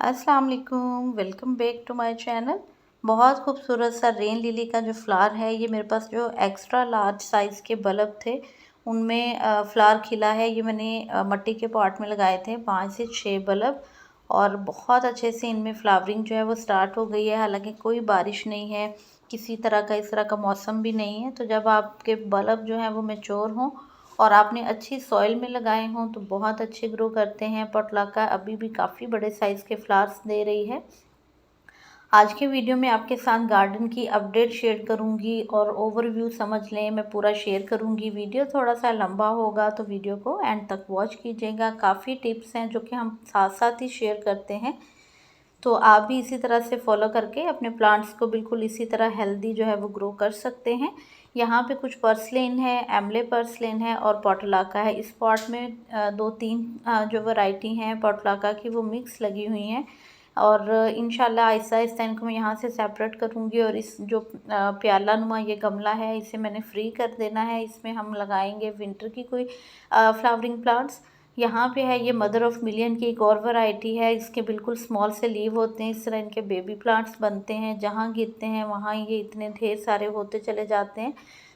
अस्सलाम वालेकुम, welcome back to my channel. बहुत खूबसूरत सा रेन लिली का जो फ्लावर है, ये मेरे पास जो एक्स्ट्रा लार्ज साइज़ के बल्ब थे उनमें फ्लावर खिला है। ये मैंने मिट्टी के पॉट में लगाए थे 5 से 6 बल्ब और बहुत अच्छे से इनमें फ्लावरिंग जो है वो स्टार्ट हो गई है। हालांकि कोई बारिश नहीं है, किसी तरह का इस तरह का मौसम भी नहीं है। तो जब आपके बल्ब जो हैं वो मैच्योर हों और आपने अच्छी सॉइल में लगाए हों तो बहुत अच्छे ग्रो करते हैं। पोटलाका अभी भी काफ़ी बड़े साइज़ के फ्लावर्स दे रही है। आज के वीडियो में आपके साथ गार्डन की अपडेट शेयर करूंगी और ओवरव्यू समझ लें, मैं पूरा शेयर करूंगी। वीडियो थोड़ा सा लंबा होगा तो वीडियो को एंड तक वॉच कीजिएगा। काफ़ी टिप्स हैं जो कि हम साथ साथ ही शेयर करते हैं, तो आप भी इसी तरह से फॉलो करके अपने प्लांट्स को बिल्कुल इसी तरह हेल्दी जो है वो ग्रो कर सकते हैं। यहाँ पे कुछ पर्सलेन है, एमले पर्सलेन है और पोटलाका है। इस पॉट में दो तीन जो वैरायटी हैं पोटलाका की वो मिक्स लगी हुई हैं और इंशाल्लाह आहिस्ता आहिस्ता इनको मैं यहाँ से सेपरेट करूँगी। और इस जो प्याला नुमा ये गमला है इसे मैंने फ्री कर देना है। इसमें हम लगाएंगे विंटर की कोई फ्लावरिंग प्लांट्स। यहाँ पे है ये मदर ऑफ मिलियन की एक और वैरायटी है। इसके बिल्कुल स्मॉल से लीव होते हैं, इस तरह इनके बेबी प्लांट्स बनते हैं। जहाँ गिरते हैं वहाँ ये इतने ढेर सारे होते चले जाते हैं।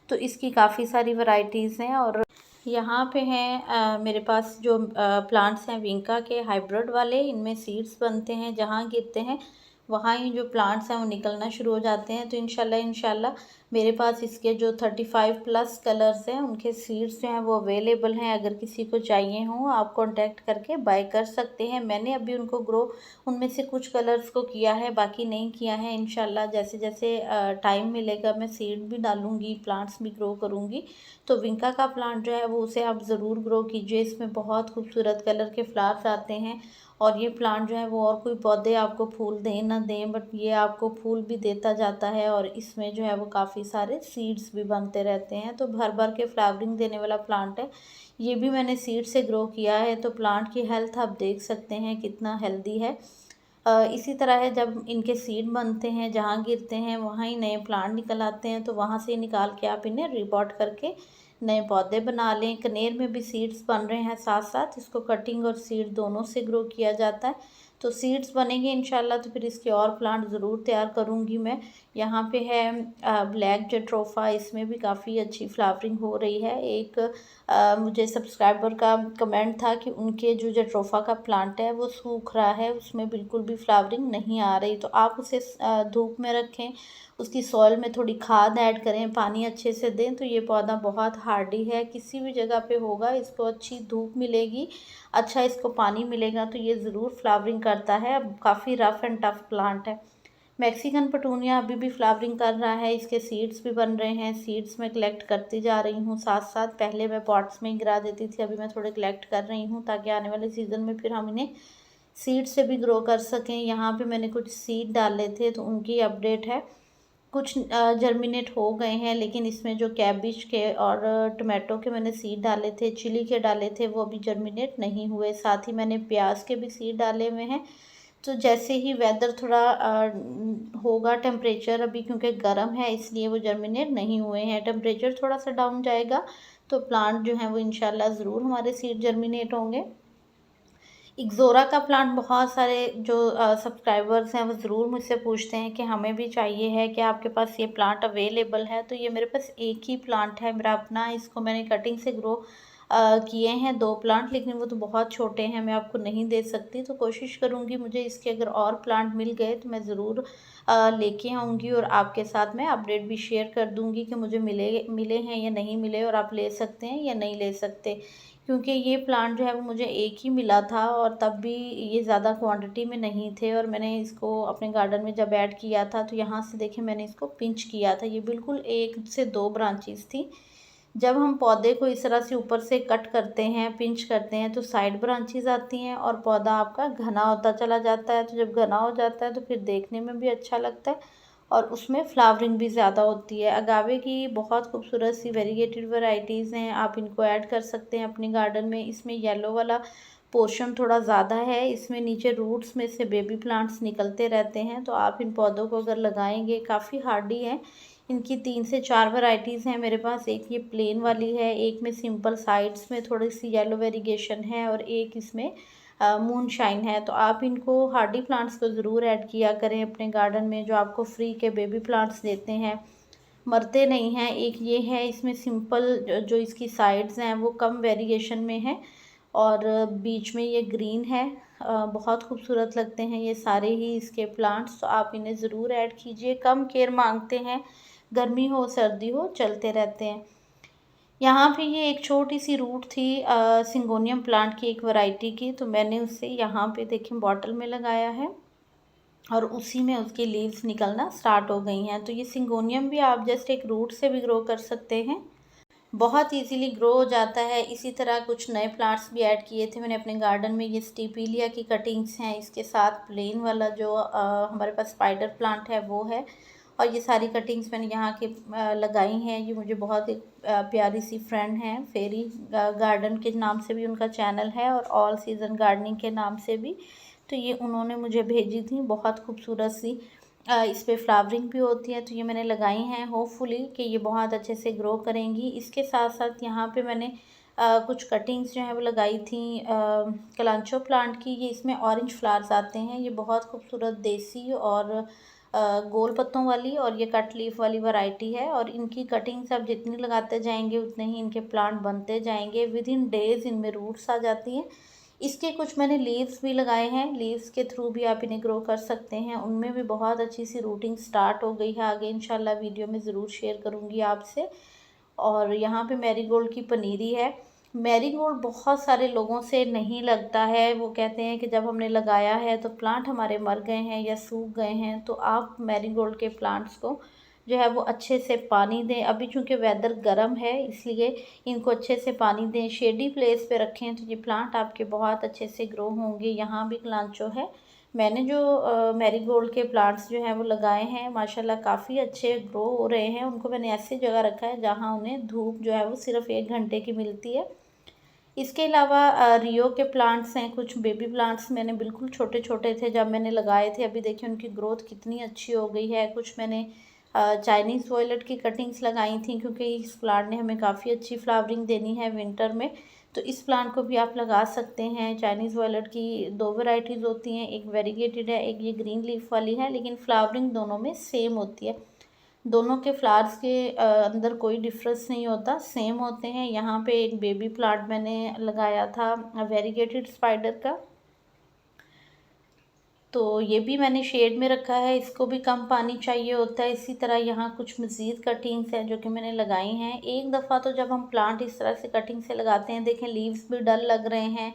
तो इसकी काफ़ी सारी वैरायटीज़ हैं। और यहाँ पे हैं मेरे पास जो प्लांट्स हैं विंका के हाइब्रिड वाले, इनमें सीड्स बनते हैं। जहाँ गिरते हैं वहाँ ही जो प्लांट्स हैं वो निकलना शुरू हो जाते हैं। तो इंशाल्लाह मेरे पास इसके जो 35 प्लस कलर्स हैं उनके सीड्स जो हैं वो अवेलेबल हैं। अगर किसी को चाहिए हो आप कांटेक्ट करके बाय कर सकते हैं। मैंने अभी उनको ग्रो उनमें से कुछ कलर्स को किया है, बाकी नहीं किया है। इंशाल्लाह जैसे जैसे टाइम मिलेगा मैं सीड भी डालूँगी, प्लांट्स भी ग्रो करूँगी। तो विंका का प्लांट जो है वो उसे आप ज़रूर ग्रो कीजिए। इसमें बहुत खूबसूरत कलर के फ्लावर्स आते हैं और ये प्लांट जो है वो और कोई पौधे आपको फूल दें ना दें, बट ये आपको फूल भी देता जाता है और इसमें जो है वो काफ़ी सारे सीड्स भी बनते रहते हैं। तो भर भर के फ्लावरिंग देने वाला प्लांट है। ये भी मैंने सीड से ग्रो किया है। तो प्लांट की हेल्थ आप देख सकते हैं कितना हेल्दी है। इसी तरह है, जब इनके सीड बनते हैं जहाँ गिरते हैं वहाँ ही नए प्लांट निकल आते हैं। तो वहाँ से निकाल के आप इन्हें रिपॉट करके नए पौधे बना लें। कनेर में भी सीड्स बन रहे हैं साथ साथ, इसको कटिंग और सीड दोनों से ग्रो किया जाता है। तो सीड्स बनेंगे इंशाल्लाह तो फिर इसके और प्लांट ज़रूर तैयार करूँगी मैं। यहाँ पे है ब्लैक जट्रोफा, इसमें भी काफ़ी अच्छी फ्लावरिंग हो रही है। एक मुझे सब्सक्राइबर का कमेंट था कि उनके जो जट्रोफा का प्लांट है वो सूख रहा है, उसमें बिल्कुल भी फ्लावरिंग नहीं आ रही। तो आप उसे धूप में रखें, उसकी सॉइल में थोड़ी खाद ऐड करें, पानी अच्छे से दें तो ये पौधा बहुत हार्डी है। किसी भी जगह पे होगा, इसको अच्छी धूप मिलेगी, अच्छा इसको पानी मिलेगा तो ये ज़रूर फ्लावरिंग करता है। काफ़ी रफ़ एंड टफ प्लांट है। मैक्सिकन पटूनिया अभी भी फ्लावरिंग कर रहा है, इसके सीड्स भी बन रहे हैं। सीड्स मैं कलेक्ट करती जा रही हूँ साथ साथ। पहले मैं पॉट्स में ही गिरा देती थी, अभी मैं थोड़े कलेक्ट कर रही हूँ ताकि आने वाले सीज़न में फिर हम इन्हें सीड से भी ग्रो कर सकें। यहाँ पे मैंने कुछ सीड डाले थे तो उनकी अपडेट है। कुछ जर्मिनेट हो गए हैं, लेकिन इसमें जो कैबिज के और टमाटो के मैंने सीड डाले थे, चिली के डाले थे, वो अभी जर्मिनेट नहीं हुए। साथ ही मैंने प्याज के भी सीड डाले हुए हैं। तो जैसे ही वेदर थोड़ा होगा टेम्परेचर, अभी क्योंकि गर्म है इसलिए वो जर्मिनेट नहीं हुए हैं। टेम्परेचर थोड़ा सा डाउन जाएगा तो प्लांट जो है वो इंशाल्लाह ज़रूर हमारे सीड जर्मिनेट होंगे। इग्ज़ोरा का प्लांट बहुत सारे जो सब्सक्राइबर्स हैं वो ज़रूर मुझसे पूछते हैं कि हमें भी चाहिए है, क्या आपके पास ये प्लांट अवेलेबल है। तो ये मेरे पास एक ही प्लांट है मेरा अपना, इसको मैंने कटिंग से ग्रो किए हैं 2 प्लांट, लेकिन वो तो बहुत छोटे हैं, मैं आपको नहीं दे सकती। तो कोशिश करूँगी मुझे इसके अगर और प्लांट मिल गए तो मैं ज़रूर लेके आऊँगी और आपके साथ मैं अपडेट भी शेयर कर दूँगी कि मुझे मिले मिले हैं या नहीं मिले और आप ले सकते हैं या नहीं ले सकते। क्योंकि ये प्लांट जो है वो मुझे एक ही मिला था और तब भी ये ज़्यादा क्वांटिटी में नहीं थे और मैंने इसको अपने गार्डन में जब ऐड किया था तो यहाँ से देखिए मैंने इसको पिंच किया था। ये बिल्कुल 1 से 2 ब्रांचेस थी। जब हम पौधे को इस तरह से ऊपर से कट करते हैं, पिंच करते हैं, तो साइड ब्रांचेस आती हैं और पौधा आपका घना होता चला जाता है। तो जब घना हो जाता है तो फिर देखने में भी अच्छा लगता है और उसमें फ्लावरिंग भी ज़्यादा होती है। अगावे की बहुत खूबसूरत सी वेरीगेटेड वैरायटीज़ हैं, आप इनको ऐड कर सकते हैं अपने गार्डन में। इसमें येलो वाला पोर्शन थोड़ा ज़्यादा है, इसमें नीचे रूट्स में से बेबी प्लांट्स निकलते रहते हैं। तो आप इन पौधों को अगर लगाएंगे, काफ़ी हार्डी हैं। इनकी 3 से 4 वैरायटीज़ हैं मेरे पास। एक ये प्लेन वाली है, एक में सिंपल साइड्स में थोड़ी सी येलो वेरिगेशन है और एक इसमें मूनशाइन है। तो आप इनको हार्डी प्लांट्स को ज़रूर ऐड किया करें अपने गार्डन में, जो आपको फ्री के बेबी प्लांट्स देते हैं, मरते नहीं हैं। एक ये है, इसमें सिंपल जो इसकी साइड्स हैं वो कम वेरिएशन में है और बीच में ये ग्रीन है। बहुत खूबसूरत लगते हैं ये सारे ही इसके प्लांट्स। तो आप इन्हें ज़रूर ऐड कीजिए। कम केयर मांगते हैं, गर्मी हो सर्दी हो चलते रहते हैं। यहाँ पे ये एक छोटी सी रूट थी सिंगोनियम प्लांट की, एक वैरायटी की, तो मैंने उसे यहाँ पे देखिए बॉटल में लगाया है और उसी में उसकी लीव्स निकलना स्टार्ट हो गई हैं। तो ये सिंगोनियम भी आप जस्ट एक रूट से भी ग्रो कर सकते हैं, बहुत इजीली ग्रो हो जाता है। इसी तरह कुछ नए प्लांट्स भी ऐड किए थे मैंने अपने गार्डन में। ये स्टीपीलिया की कटिंग्स हैं, इसके साथ प्लेन वाला जो हमारे पास स्पाइडर प्लांट है वो है, और ये सारी कटिंग्स मैंने यहाँ के लगाई हैं। ये मुझे बहुत एक प्यारी सी फ्रेंड हैं, फेरी गार्डन के नाम से भी उनका चैनल है और ऑल सीज़न गार्डनिंग के नाम से भी। तो ये उन्होंने मुझे भेजी थी, बहुत खूबसूरत सी इस पे फ्लावरिंग भी होती है। तो ये मैंने लगाई हैं, होपफुली कि ये बहुत अच्छे से ग्रो करेंगी। इसके साथ साथ यहाँ पे मैंने कुछ कटिंग्स जो है वो लगाई थी कलांचो प्लांट की। ये इसमें ऑरेंज फ्लावर्स आते हैं, ये बहुत खूबसूरत देसी और गोल पत्तों वाली और ये कट लीफ वाली वैरायटी है। और इनकी कटिंग्स आप जितनी लगाते जाएंगे उतने ही इनके प्लांट बनते जाएंगे। विद इन डेज इनमें रूट्स आ जाती हैं। इसके कुछ मैंने लीव्स भी लगाए हैं, लीव्स के थ्रू भी आप इन्हें ग्रो कर सकते हैं। उनमें भी बहुत अच्छी सी रूटिंग स्टार्ट हो गई है। आगे इंशाल्लाह वीडियो में ज़रूर शेयर करूँगी आपसे। और यहाँ पे मैरीगोल्ड की पनीरी है। मैरीगोल्ड बहुत सारे लोगों से नहीं लगता है, वो कहते हैं कि जब हमने लगाया है तो प्लांट हमारे मर गए हैं या सूख गए हैं। तो आप मैरीगोल्ड के प्लांट्स को जो है वो अच्छे से पानी दें। अभी चूँकि वेदर गर्म है इसलिए इनको अच्छे से पानी दें, शेडी प्लेस पे रखें, तो ये प्लांट आपके बहुत अच्छे से ग्रो होंगे। यहाँ भी क्लांचो है। मैंने जो मैरीगोल्ड के प्लांट्स जो हैं वो लगाए हैं, माशाल्लाह काफ़ी अच्छे ग्रो हो रहे हैं। उनको मैंने ऐसी जगह रखा है जहाँ उन्हें धूप जो है वो सिर्फ 1 घंटे की मिलती है। इसके अलावा रियो के प्लांट्स हैं, कुछ बेबी प्लांट्स मैंने बिल्कुल छोटे छोटे थे जब मैंने लगाए थे, अभी देखिए उनकी ग्रोथ कितनी अच्छी हो गई है। कुछ मैंने चाइनीज़ वॉयलेट की कटिंग्स लगाई थी, क्योंकि इस प्लांट ने हमें काफ़ी अच्छी फ्लावरिंग देनी है विंटर में। तो इस प्लांट को भी आप लगा सकते हैं। चाइनीज़ वॉयलेट की 2 वैरायटीज़ होती हैं, एक वेरीगेटेड है, एक ये ग्रीन लीफ वाली है, लेकिन फ्लावरिंग दोनों में सेम होती है। दोनों के फ्लावर्स के अंदर कोई डिफरेंस नहीं होता, सेम होते हैं। यहाँ पे एक बेबी प्लांट मैंने लगाया था वेरीगेटेड स्पाइडर का, तो ये भी मैंने शेड में रखा है, इसको भी कम पानी चाहिए होता है। इसी तरह यहाँ कुछ मज़ीद कटिंग्स हैं जो कि मैंने लगाई हैं। एक दफ़ा तो जब हम प्लांट इस तरह से कटिंग से लगाते हैं, देखें लीव्स भी डल लग रहे हैं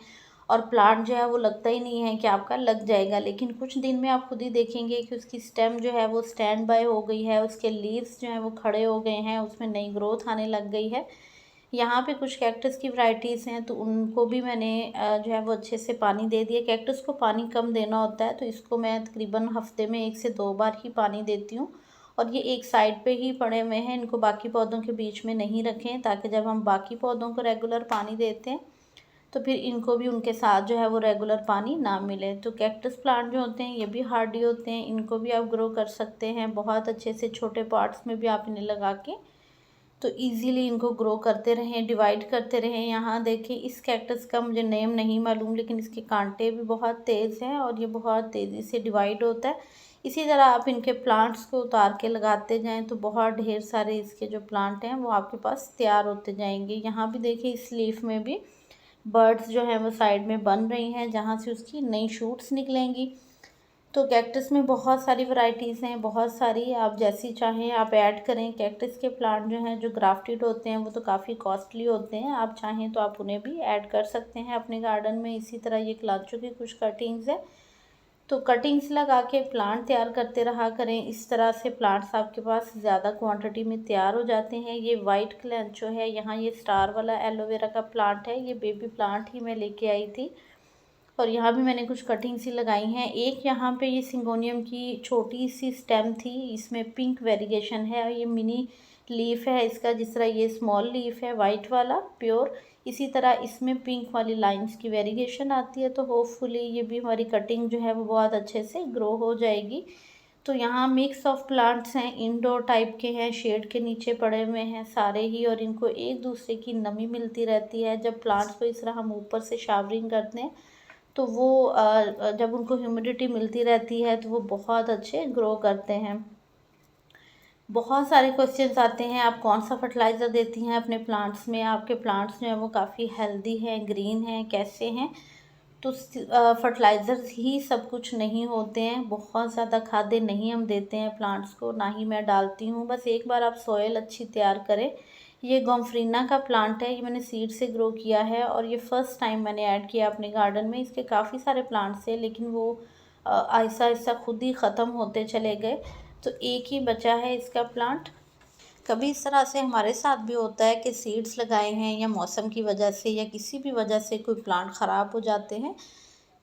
और प्लांट जो है वो लगता ही नहीं है कि आपका लग जाएगा, लेकिन कुछ दिन में आप खुद ही देखेंगे कि उसकी स्टेम जो है वो स्टैंड बाय हो गई है, उसके लीव्स जो हैं वो खड़े हो गए हैं, उसमें नई ग्रोथ आने लग गई है। यहाँ पे कुछ कैक्टस की वैरायटीज़ हैं, तो उनको भी मैंने जो है वो अच्छे से पानी दे दिया। कैक्टस को पानी कम देना होता है, तो इसको मैं तकरीबन हफ्ते में 1 से 2 बार ही पानी देती हूँ। और ये एक साइड पे ही पड़े हुए हैं, इनको बाकी पौधों के बीच में नहीं रखें, ताकि जब हम बाकी पौधों को रेगुलर पानी देते हैं तो फिर इनको भी उनके साथ जो है वो रेगुलर पानी ना मिले। तो कैक्टस प्लांट जो होते हैं ये भी हार्डी होते हैं, इनको भी आप ग्रो कर सकते हैं बहुत अच्छे से। छोटे पॉट्स में भी आप इन्हें लगा के तो इजीली इनको ग्रो करते रहें, डिवाइड करते रहें। यहाँ देखिए इस कैक्टस का मुझे नेम नहीं मालूम, लेकिन इसके कांटे भी बहुत तेज़ हैं और ये बहुत तेज़ी से डिवाइड होता है। इसी तरह आप इनके प्लांट्स को उतार के लगाते जाएं तो बहुत ढेर सारे इसके जो प्लांट हैं वो आपके पास तैयार होते जाएंगे। यहाँ भी देखिए इस लीफ में भी बर्ड्स जो हैं वो साइड में बन रही हैं, जहाँ से उसकी नई शूट्स निकलेंगी। तो कैक्टस में बहुत सारी वैरायटीज़ हैं, बहुत सारी, आप जैसी चाहें आप ऐड करें। कैक्टस के प्लांट जो हैं जो ग्राफ्टेड होते हैं वो तो काफ़ी कॉस्टली होते हैं, आप चाहें तो आप उन्हें भी ऐड कर सकते हैं अपने गार्डन में। इसी तरह ये क्लांचो की कुछ कटिंग्स है, तो कटिंग्स लगा के प्लांट तैयार करते रहा करें। इस तरह से प्लांट्स आपके पास ज़्यादा क्वांटिटी में तैयार हो जाते हैं। ये वाइट क्लेंचो है, यहाँ ये स्टार वाला एलोवेरा का प्लांट है, ये बेबी प्लांट ही मैं लेके आई थी। और यहाँ भी मैंने कुछ कटिंग सी लगाई हैं। एक यहाँ पे ये सिंगोनियम की छोटी सी स्टेम थी, इसमें पिंक वेरिएशन है, ये मिनी लीफ है इसका, जिस तरह ये स्मॉल लीफ है वाइट वाला प्योर, इसी तरह इसमें पिंक वाली लाइंस की वेरिएशन आती है। तो होपफुली ये भी हमारी कटिंग जो है वो बहुत अच्छे से ग्रो हो जाएगी। तो यहाँ मिक्स ऑफ प्लांट्स हैं, इंडोर टाइप के हैं, शेड के नीचे पड़े हुए हैं सारे ही, और इनको एक दूसरे की नमी मिलती रहती है। जब प्लांट्स को इस तरह हम ऊपर से शावरिंग करते हैं तो वो जब उनको ह्यूमिडिटी मिलती रहती है तो वो बहुत अच्छे ग्रो करते हैं। बहुत सारे क्वेश्चंस आते हैं, आप कौन सा फर्टिलाइज़र देती हैं अपने प्लांट्स में, आपके प्लांट्स जो हैं वो काफ़ी हेल्दी हैं, ग्रीन हैं, कैसे हैं? तो फर्टिलाइज़र्स ही सब कुछ नहीं होते हैं, बहुत ज़्यादा खादें नहीं हम देते हैं प्लांट्स को, ना ही मैं डालती हूँ। बस एक बार आप सॉइल अच्छी तैयार करें। ये गोम्फ्रीना का प्लांट है, ये मैंने सीड से ग्रो किया है और ये फर्स्ट टाइम मैंने ऐड किया अपने गार्डन में। इसके काफ़ी सारे प्लांट्स हैं लेकिन वो आहिस्ता-आहिस्ता खुद ही ख़त्म होते चले गए, तो एक ही बचा है इसका प्लांट। कभी इस तरह से हमारे साथ भी होता है कि सीड्स लगाए हैं या मौसम की वजह से या किसी भी वजह से कोई प्लांट ख़राब हो जाते हैं।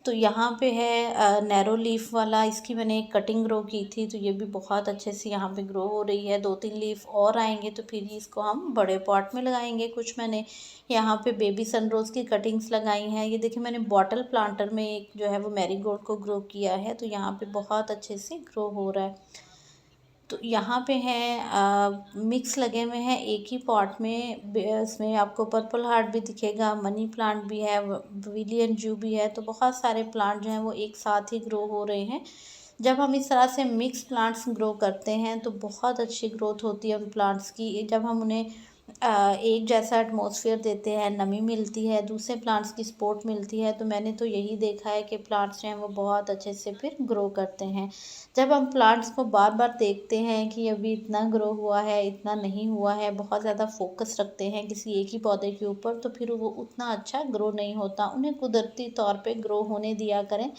तो यहाँ पे है नैरो लीफ वाला, इसकी मैंने एक कटिंग ग्रो की थी तो ये भी बहुत अच्छे से यहाँ पे ग्रो हो रही है। 2-3 लीफ और आएंगे तो फिर इसको हम बड़े पॉट में लगाएंगे। कुछ मैंने यहाँ पे बेबी सनरोज़ की कटिंग्स लगाई हैं। ये देखिए मैंने बॉटल प्लांटर में एक जो है वो मैरीगोल्ड को ग्रो किया है, तो यहाँ पे बहुत अच्छे से ग्रो हो रहा है। तो यहाँ पे हैं मिक्स लगे हुए हैं एक ही पॉट में। इसमें आपको पर्पल हार्ट भी दिखेगा, मनी प्लांट भी है, विलियन जू भी है, तो बहुत सारे प्लांट जो हैं वो एक साथ ही ग्रो हो रहे हैं। जब हम इस तरह से मिक्स प्लांट्स ग्रो करते हैं तो बहुत अच्छी ग्रोथ होती है उन प्लांट्स की। जब हम उन्हें एक जैसा एटमॉस्फेयर देते हैं, नमी मिलती है, दूसरे प्लांट्स की सपोर्ट मिलती है, तो मैंने तो यही देखा है कि प्लांट्स जो हैं वो बहुत अच्छे से फिर ग्रो करते हैं। जब हम प्लांट्स को बार बार देखते हैं कि अभी इतना ग्रो हुआ है, इतना नहीं हुआ है, बहुत ज़्यादा फोकस रखते हैं किसी एक ही पौधे के ऊपर, तो फिर वो उतना अच्छा ग्रो नहीं होता। उन्हें कुदरती तौर पे ग्रो होने दिया करें।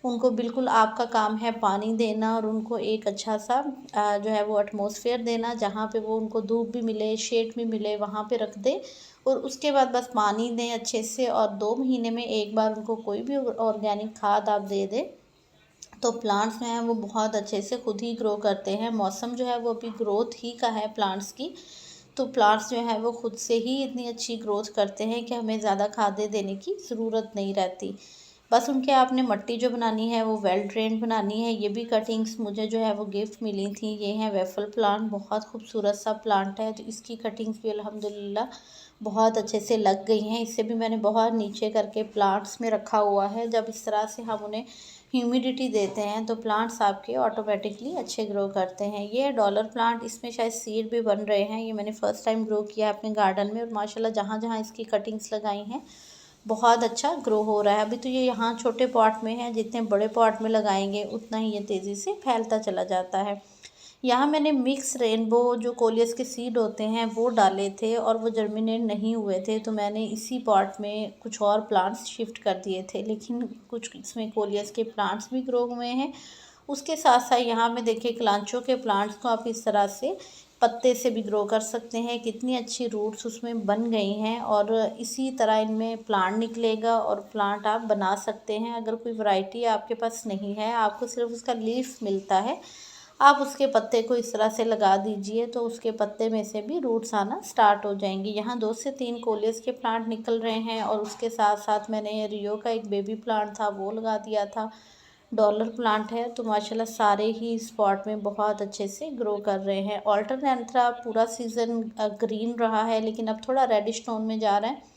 उनको बिल्कुल आपका काम है पानी देना और उनको एक अच्छा सा जो है वो एटमॉस्फेयर देना, जहाँ पे वो उनको धूप भी मिले, शेड भी मिले, वहाँ पे रख दें और उसके बाद बस पानी दें अच्छे से। और 2 महीने में एक बार उनको कोई भी ऑर्गेनिक खाद आप दे दें, तो प्लांट्स जो हैं वो बहुत अच्छे से खुद ही ग्रो करते हैं। मौसम जो है वो अभी ग्रोथ ही का है प्लांट्स की, तो प्लांट्स जो है वो खुद से ही इतनी अच्छी ग्रोथ करते हैं कि हमें ज़्यादा खादें देने की ज़रूरत नहीं रहती। बस उनके आपने मिट्टी जो बनानी है वो वेल ड्रेन्ड बनानी है। ये भी कटिंग्स मुझे जो है वो गिफ्ट मिली थी। ये हैं वेफल प्लांट, बहुत खूबसूरत सा प्लांट है, तो इसकी कटिंग्स भी अल्हम्दुलिल्लाह बहुत अच्छे से लग गई हैं। इससे भी मैंने बहुत नीचे करके प्लांट्स में रखा हुआ है। जब इस तरह से हम उन्हें ह्यूमिडिटी देते हैं तो प्लांट्स आपके ऑटोमेटिकली अच्छे ग्रो करते हैं। ये है डॉलर प्लांट, इसमें शायद सीड भी बन रहे हैं। ये मैंने फ़र्स्ट टाइम ग्रो किया है अपने गार्डन में और माशाल्लाह जहाँ जहाँ इसकी कटिंग्स लगाई हैं बहुत अच्छा ग्रो हो रहा है। अभी तो ये यहाँ छोटे पॉट में है, जितने बड़े पॉट में लगाएंगे उतना ही ये तेज़ी से फैलता चला जाता है। यहाँ मैंने मिक्स रेनबो जो कोलियस के सीड होते हैं वो डाले थे और वो जर्मिनेट नहीं हुए थे, तो मैंने इसी पॉट में कुछ और प्लांट्स शिफ्ट कर दिए थे, लेकिन कुछ इसमें कोलियस के प्लांट्स भी ग्रो हुए हैं। उसके साथ साथ यहाँ में देखिए कलांचो के प्लांट्स को आप इस तरह से पत्ते से भी ग्रो कर सकते हैं। कितनी अच्छी रूट्स उसमें बन गई हैं और इसी तरह इनमें प्लांट निकलेगा और प्लांट आप बना सकते हैं। अगर कोई वैरायटी आपके पास नहीं है, आपको सिर्फ उसका लीफ मिलता है, आप उसके पत्ते को इस तरह से लगा दीजिए तो उसके पत्ते में से भी रूट्स आना स्टार्ट हो जाएंगी। यहाँ 2 से 3 कोलियस के प्लांट निकल रहे हैं और उसके साथ साथ मैंने रियो का एक बेबी प्लांट था वो लगा दिया था। डॉलर प्लांट है, तो माशाल्लाह सारे ही स्पॉट में बहुत अच्छे से ग्रो कर रहे हैं। ऑल्टरनेंथ्रा पूरा सीज़न ग्रीन रहा है लेकिन अब थोड़ा रेडिश टोन में जा रहा है,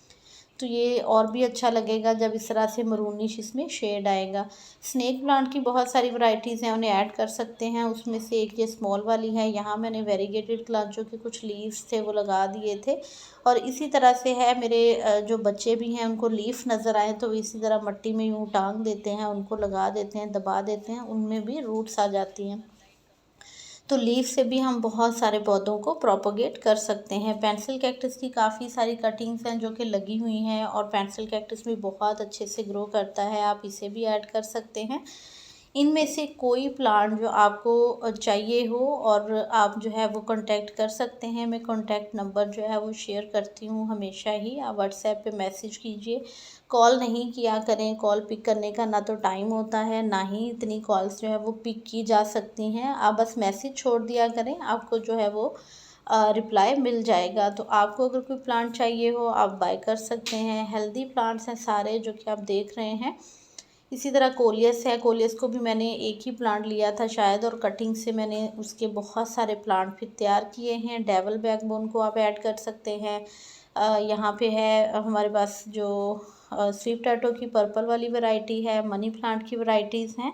तो ये और भी अच्छा लगेगा जब इस तरह से मरूनिश इसमें शेड आएगा। स्नेक प्लांट की बहुत सारी वैरायटीज़ हैं, उन्हें ऐड कर सकते हैं। उसमें से एक ये स्मॉल वाली है, यहाँ मैंने वेरीगेटेड क्लांचो के कुछ लीव्स थे वो लगा दिए थे। और इसी तरह से है मेरे जो बच्चे भी हैं उनको लीफ नज़र आए तो इसी तरह मिट्टी में यूँ टांग देते हैं, उनको लगा देते हैं, दबा देते हैं, उनमें भी रूट्स आ जाती हैं। तो लीफ से भी हम बहुत सारे पौधों को प्रोपोगेट कर सकते हैं। पेंसिल कैक्टस की काफ़ी सारी कटिंग्स हैं जो कि लगी हुई हैं और पेंसिल कैक्टस भी बहुत अच्छे से ग्रो करता है, आप इसे भी ऐड कर सकते हैं। इनमें से कोई प्लांट जो आपको चाहिए हो और आप जो है वो कांटेक्ट कर सकते हैं। मैं कांटेक्ट नंबर जो है वो शेयर करती हूँ हमेशा ही, आप व्हाट्सएप पे मैसेज कीजिए, कॉल नहीं किया करें। कॉल पिक करने का ना तो टाइम होता है, ना ही इतनी कॉल्स जो है वो पिक की जा सकती हैं। आप बस मैसेज छोड़ दिया करें, आपको जो है वो रिप्लाई मिल जाएगा। तो आपको अगर कोई प्लांट चाहिए हो आप बाय कर सकते हैं। हेल्दी प्लांट्स हैं सारे जो कि आप देख रहे हैं। इसी तरह कोलियस है, कोलियस को भी मैंने एक ही प्लांट लिया था शायद, और कटिंग से मैंने उसके बहुत सारे प्लांट फिर तैयार किए हैं। डेवल बैकबोन को आप ऐड कर सकते हैं। यहाँ पे है हमारे पास जो स्वीट पोटैटो की पर्पल वाली वैरायटी है, मनी प्लांट की वैरायटीज़ हैं।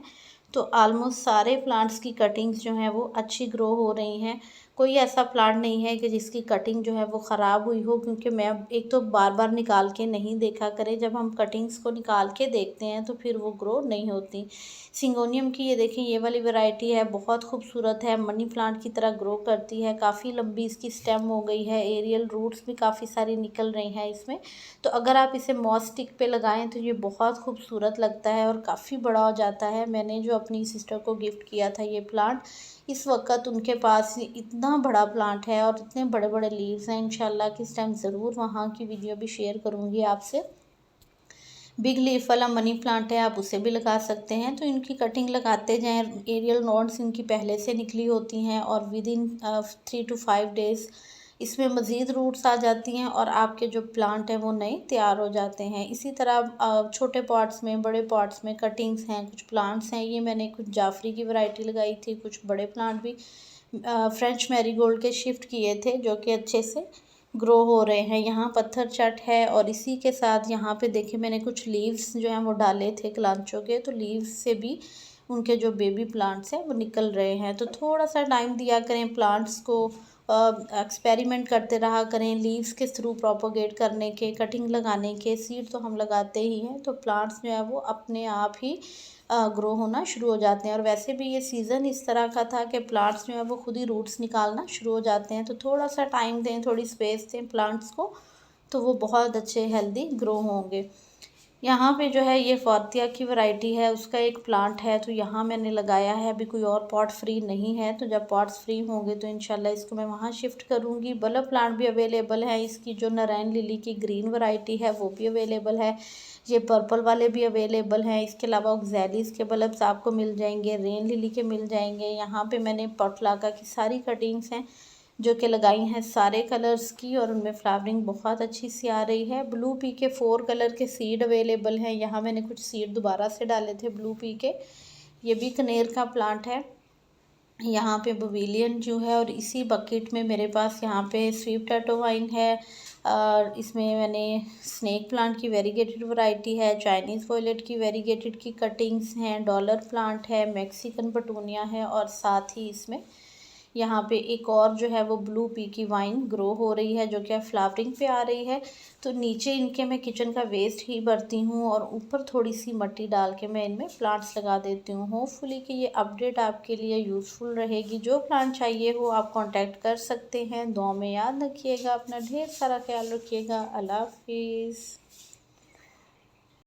तो ऑलमोस्ट सारे प्लांट्स की कटिंग्स जो हैं वो अच्छी ग्रो हो रही हैं। कोई ऐसा प्लांट नहीं है कि जिसकी कटिंग जो है वो ख़राब हुई हो, क्योंकि मैं एक तो बार बार निकाल के नहीं देखा करें। जब हम कटिंग्स को निकाल के देखते हैं तो फिर वो ग्रो नहीं होती। सिंगोनियम की ये देखें, ये वाली वैरायटी है, बहुत खूबसूरत है, मनी प्लांट की तरह ग्रो करती है। काफ़ी लंबी इसकी स्टेम हो गई है, एरियल रूट्स भी काफ़ी सारी निकल रही हैं इसमें। तो अगर आप इसे मॉस स्टिक पे लगाएं तो ये बहुत खूबसूरत लगता है और काफ़ी बड़ा हो जाता है। मैंने जो अपनी सिस्टर को गिफ्ट किया था ये प्लांट, इस वक्त उनके पास इतना बड़ा प्लांट है और इतने बड़े बड़े लीव्स हैं। इंशाल्लाह किस टाइम ज़रूर वहाँ की वीडियो भी शेयर करूँगी आपसे। बिग लीफ वाला मनी प्लांट है, आप उसे भी लगा सकते हैं। तो इनकी कटिंग लगाते जाएं, एरियल नोड्स इनकी पहले से निकली होती हैं और विद इन 3 to 5 डेज़ इसमें मज़ीद रूट्स आ जाती हैं और आपके जो प्लांट हैं वो नए तैयार हो जाते हैं। इसी तरह छोटे पॉट्स में, बड़े पॉट्स में कटिंग्स हैं, कुछ प्लांट्स हैं। ये मैंने कुछ जाफरी की वैरायटी लगाई थी, कुछ बड़े प्लांट भी फ्रेंच मैरीगोल्ड के शिफ्ट किए थे जो कि अच्छे से ग्रो हो रहे हैं। यहाँ पत्थर चट है और इसी के साथ यहाँ पे देखिए मैंने कुछ लीव्स जो हैं वो डाले थे कलांचो के, तो लीव्स से भी उनके जो बेबी प्लांट्स हैं वो निकल रहे हैं। तो थोड़ा सा टाइम दिया करें प्लांट्स को, एक्सपेरिमेंट करते रहा करें लीव्स के थ्रू प्रोपोगेट करने के, कटिंग लगाने के। सीड तो हम लगाते ही हैं, तो प्लांट्स जो है वो अपने आप ही ग्रो होना शुरू हो जाते हैं। और वैसे भी ये सीज़न इस तरह का था कि प्लांट्स जो है वो खुद ही रूट्स निकालना शुरू हो जाते हैं। तो थोड़ा सा टाइम दें, थोड़ी स्पेस दें प्लांट्स को, तो वो बहुत अच्छे हेल्दी ग्रो होंगे। यहाँ पे जो है ये फोर्तिया की वैरायटी है, उसका एक प्लांट है, तो यहाँ मैंने लगाया है। अभी कोई और पॉट फ्री नहीं है, तो जब पॉट्स फ्री होंगे तो इंशाल्लाह इसको मैं वहाँ शिफ्ट करूँगी। बल्ब प्लांट भी अवेलेबल है, इसकी जो नारायण लिली की ग्रीन वैरायटी है वो भी अवेलेबल है। ये पर्पल वाले भी अवेलेबल हैं। इसके अलावा ऑक्जेलिस के बल्ब्स आपको मिल जाएंगे, रेन लिली के मिल जाएंगे। यहाँ पे मैंने पोर्टुलाका की सारी कटिंग्स हैं जो कि लगाई हैं सारे कलर्स की, और उनमें फ्लावरिंग बहुत अच्छी सी आ रही है। ब्लू पी के 4 कलर के सीड अवेलेबल हैं। यहाँ मैंने कुछ सीड दोबारा से डाले थे ब्लू पी के। ये भी कनेर का प्लांट है। यहाँ पे बविलियन जो है, और इसी बकेट में मेरे पास यहाँ पे स्वीट पोटैटो वाइन है। और इसमें मैंने स्नेक प्लांट की वेरीगेटेड वैरायटी है, चाइनीज़ वॉयलेट की वेरीगेटेड की कटिंग्स हैं, डॉलर प्लांट है, मैक्सिकन पटूनिया है, और साथ ही इसमें यहाँ पे एक और जो है वो ब्लू पी की वाइन ग्रो हो रही है जो कि फ्लावरिंग पे आ रही है। तो नीचे इनके मैं किचन का वेस्ट ही भरती हूँ और ऊपर थोड़ी सी मिट्टी डाल के मैं इनमें प्लांट्स लगा देती हूँ। होपफुली कि ये अपडेट आपके लिए यूज़फुल रहेगी। जो प्लांट चाहिए हो आप कांटेक्ट कर सकते हैं। दुआ में याद रखिएगा, अपना ढेर सारा ख्याल रखिएगा। अल्लाह हाफिज़।